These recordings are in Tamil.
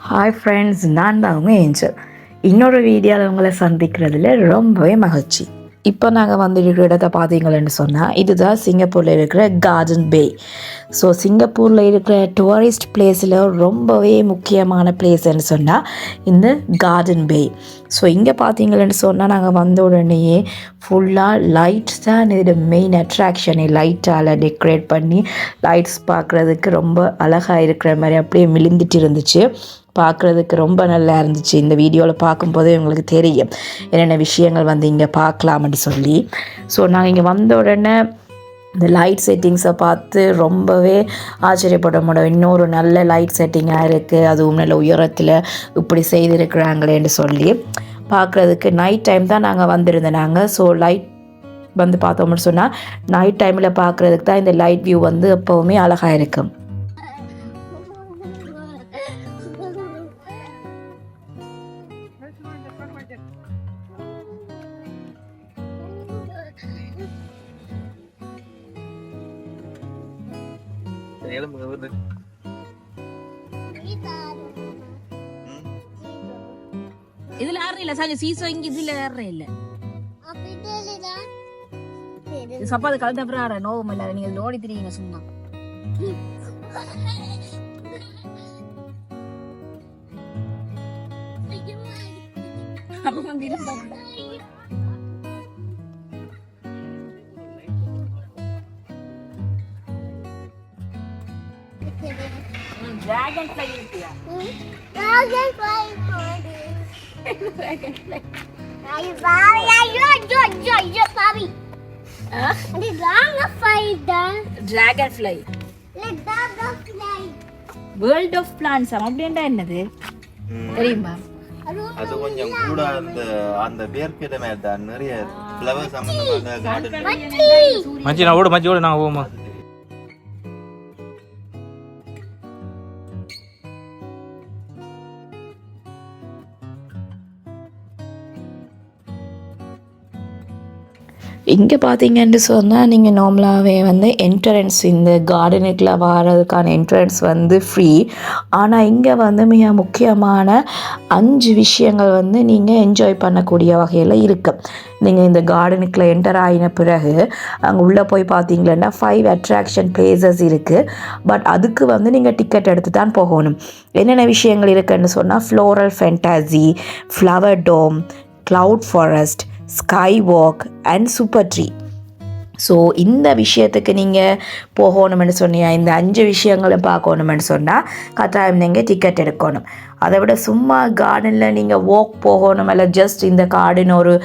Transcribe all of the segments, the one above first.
ஹாய் ஃப்ரெண்ட்ஸ், நான் தான் அவங்க ஏஞ்சல். இன்னொரு வீடியோவில் உங்களை சந்திக்கிறதுல ரொம்பவே மகிழ்ச்சி. இப்போ நாங்கள் வந்துருக்கிற இடத்த பார்த்தீங்களன்னு சொன்னால் இதுதான் சிங்கப்பூரில் இருக்கிற கார்டன் பே. ஸோ சிங்கப்பூரில் இருக்கிற டூரிஸ்ட் பிளேஸில் ரொம்பவே முக்கியமான பிளேஸ்ன்னு சொன்னால் இந்த கார்டன் பே. ஸோ இங்கே பார்த்தீங்களன்னு சொன்னால் நாங்கள் வந்த உடனேயே ஃபுல்லாக லைட்ஸ் தான் இதோட மெயின் அட்ராக்ஷனே. லைட்டால் டெக்கரேட் பண்ணி லைட்ஸ் பார்க்குறதுக்கு ரொம்ப அழகாக இருக்கிற மாதிரி அப்படியே மிளிந்துட்டு இருந்துச்சு. பார்க்குறதுக்கு ரொம்ப நல்லா இருந்துச்சு. இந்த வீடியோவில் பார்க்கும்போதே உங்களுக்கு தெரியும் என்னென்ன விஷயங்கள் வந்து இங்கே பார்க்கலாம்னு சொல்லி. ஸோ நாங்கள் இங்கே வந்த உடனே இந்த லைட் செட்டிங்ஸை பார்த்து ரொம்பவே ஆச்சரியப்பட முடியும். இன்னொரு நல்ல லைட் செட்டிங்காக இருக்குது, அதுவும் நல்ல உயரத்தில் இப்படி செய்திருக்கிறாங்களேன்னு சொல்லி பார்க்குறதுக்கு. நைட் டைம் தான் நாங்கள் வந்திருந்தோம் நாங்கள். ஸோ லைட் வந்து பார்த்தோம்னு சொன்னால் நைட் டைமில் பார்க்குறதுக்கு தான் இந்த லைட் வியூ வந்து எப்போவுமே அழகாக இருக்கும். இதுல ஏறல சாங்க சீசோ இங்க இதுல ஏறல சப்பாது கலந்த அப்புறம் நோவும் இல்ல. நீங்க ஓடி திரியுங்க சும்மா. Dragon fly irukya? Dragon fly padu. Dragon fly. Ayo Pavi. Adi dragon fly da. Dragon fly. Like dragon fly. World of plants அப்படினா என்னது தெரியுமா? அது கொஞ்சம் கூட அந்த பேர்க்கிட்ட மேல தான் நிறைய ஃப்ளவர்ஸ் சம்பந்தமான கார்டன். மச்சி நான் ஓடு நான் போமா. இங்கே பார்த்தீங்கன்னு சொன்னால் நீங்கள் நார்மலாகவே வந்து என்ட்ரன்ஸ் இந்த கார்டனுக்குள்ள வர்றதுக்கான என்ட்ரன்ஸ் வந்து ஃப்ரீ. ஆனால் இங்கே வந்து மிக முக்கியமான 5 விஷயங்கள் வந்து நீங்கள் என்ஜாய் பண்ணக்கூடிய வகையில் இருக்குது. நீங்கள் இந்த கார்டனுக்குள்ள என்டர் ஆகின பிறகு அங்கே உள்ளே போய் பார்த்தீங்கன்னா 5 அட்ராக்ஷன் பிளேசஸ் இருக்குது. பட் அதுக்கு வந்து நீங்கள் டிக்கெட் எடுத்து தான் போகணும். என்னென்ன விஷயங்கள் இருக்குதுன்னு சொன்னால் floral fantasy, flower dome, cloud forest, sky walk and super tree. So இந்த விஷயத்துக்கு நீங்கள் போகணுமென்னு சொன்னியா, இந்த 5 விஷயங்களும் பார்க்கணுமென்னு சொன்னால் கட்டாயம் நீங்கள் டிக்கெட் எடுக்கணும். அதை விட சும்மா கார்டனில் நீங்கள் வாக் போகணும் இல்லை ஜஸ்ட் இந்த கார்டன் ஒரு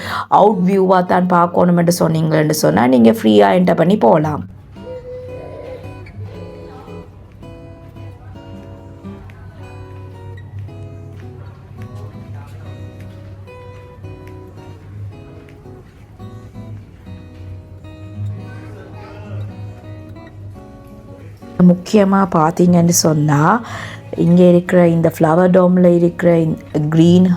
அவுட் வியூவாக தான் பார்க்கணுமென்று சொன்னீங்கன்னு சொன்னால் நீங்கள் ஃப்ரீயாக என்டர் பண்ணி போகலாம். முக்கியமாக பார்த்தீங்கன்னு சொன்னால் இங்கே இருக்கிற இந்த ஃப்ளவர் டோமில் இருக்கிற க்ரீன்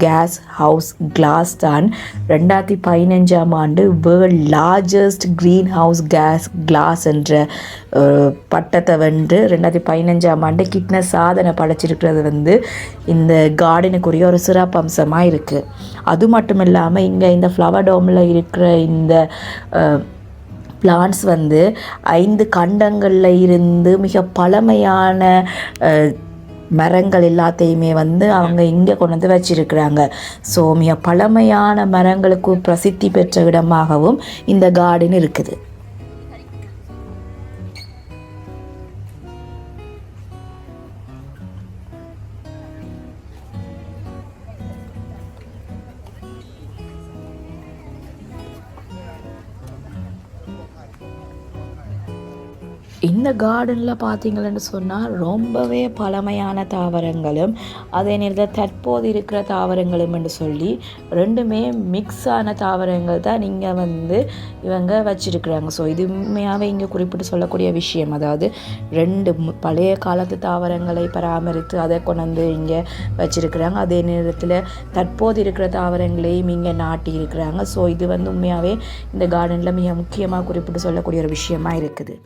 கேஸ் ஹவுஸ் கிளாஸ் தான் 2015ஆம் ஆண்டு world largest greenhouse gas class என்ற பட்டத்தை வந்து 2015ஆம் ஆண்டு கிட்னஸ் சாதனை படைச்சிருக்கிறது வந்து இந்த கார்டனுக்குரிய ஒரு சிறப்பம்சமாக இருக்குது. அது மட்டும் இல்லாமல் இங்கே இந்த ஃப்ளவர் டோமில் இருக்கிற இந்த பிளான்ட்ஸ் வந்து 5 கண்டங்களில் இருந்து மிக பழமையான மரங்கள் எல்லாத்தையுமே வந்து அவங்க இங்கே கொண்டு வந்து வச்சிருக்கிறாங்க. ஸோ மிக பழமையான மரங்களுக்கு பிரசித்தி பெற்ற இடமாகவும் இந்த கார்டன் இருக்குது. இந்த கார்டனில் பார்த்தீங்களன்னு சொன்னால் ரொம்பவே பழமையான தாவரங்களும் அதே நேரத்தில் தற்போது இருக்கிற தாவரங்களும் என்று சொல்லி 2மே மிக்ஸ் ஆன தாவரங்கள் தான் நீங்கள் வந்து இவங்க வச்சிருக்கிறாங்க. ஸோ இது உண்மையாகவே இங்கே குறிப்பிட்டு சொல்லக்கூடிய விஷயம். அதாவது 2 பழைய காலத்து தாவரங்களை பராமரித்து அதை கொண்டு வந்து இங்கே வச்சிருக்கிறாங்க. அதே நேரத்தில் தற்போது இருக்கிற தாவரங்களையும் இங்கே நாட்டி இருக்கிறாங்க. ஸோ இது வந்து உண்மையாகவே இந்த கார்டனில் மிக முக்கியமாக குறிப்பிட்டு சொல்லக்கூடிய ஒரு விஷயமாக இருக்குது.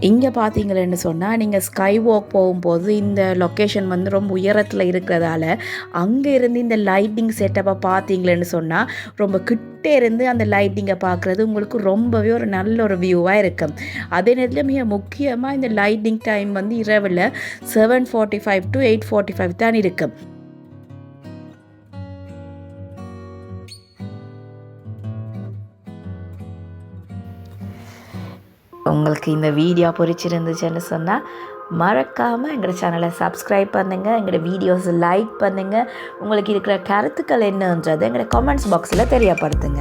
இங்கே பார்த்தீங்களேன்னு சொன்னால் நீங்கள் ஸ்கை வாக் போகும்போது இந்த லொக்கேஷன் வந்து ரொம்ப உயரத்தில் இருக்கிறதால அங்கே இருந்து இந்த லைட்டிங் செட்டப்பை பார்த்தீங்களேன்னு சொன்னால் ரொம்ப கிட்டே இருந்து அந்த லைட்டிங்கை பார்க்குறது உங்களுக்கு ரொம்பவே ஒரு நல்ல ஒரு வியூவாக இருக்கும். அதே நேரத்தில் மிக முக்கியமாக இந்த லைட்டிங் டைம் வந்து இரவில் 7:45 to 8:45 தான் இருக்கும். உங்களுக்கு இந்த வீடியோ பிடிச்சிருந்துச்சுன்னு சொன்னால் மறக்காமல் எங்களோட சேனலை சப்ஸ்கிரைப் பண்ணுங்கள், எங்களோட வீடியோஸை லைக் பண்ணுங்கள், உங்களுக்கு இருக்கிற கருத்துக்கள் என்னன்றதை எங்களோட கமெண்ட்ஸ் பாக்ஸில் தெரியப்படுத்துங்க.